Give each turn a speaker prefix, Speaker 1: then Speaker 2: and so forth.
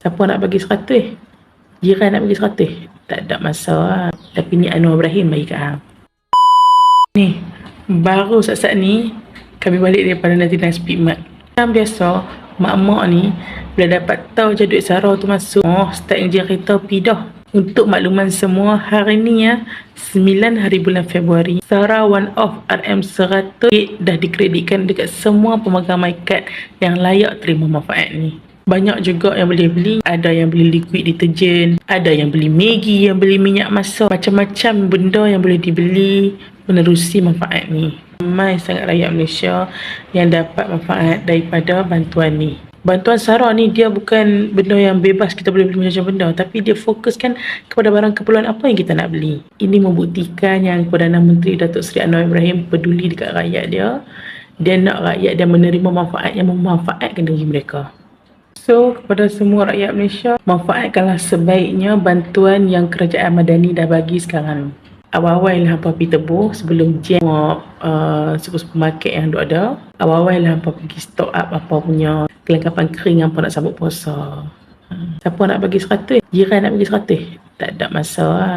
Speaker 1: Siapa nak bagi 100? Jiran nak bagi 100? Tak ada masalah. Tapi ni Anwar Ibrahim bagi kat hang. Ni, baru saat-saat ni kami balik daripada Nazina Speedmart. Macam biasa, mak-mak ni bila dapat tahu je duit Sarah tu masuk, start enjin kereta pergi dah. Untuk makluman semua, hari ni 9 hari bulan Februari, Sarah one off RM100 dah dikreditkan dekat semua pemegang MyCard yang layak terima manfaat ni. Banyak juga yang boleh beli. Ada yang beli liquid deterjen, ada yang beli Maggi, yang beli minyak masak. Macam-macam benda yang boleh dibeli menerusi manfaat ni. Ramai sangat rakyat Malaysia yang dapat manfaat daripada bantuan ni. Bantuan Sarah ni dia bukan benda yang bebas kita boleh beli macam benda, tapi dia fokuskan kepada barang keperluan apa yang kita nak beli. Ini membuktikan yang Perdana Menteri Datuk Seri Anwar Ibrahim peduli dekat rakyat dia. Dia nak rakyat dia menerima manfaat yang memanfaatkan diri mereka. So, kepada semua rakyat Malaysia, manfaatkanlah sebaiknya bantuan yang Kerajaan Madani dah bagi sekarang. Awal-awal lah hampa pergi tebus sebelum jam supermarket yang ada. Awal-awal lah hampa pergi stock up apa punya kelengkapan kering hampa nak sambut puasa. Siapa nak bagi 100? Jiran nak bagi 100? Tak ada masalah.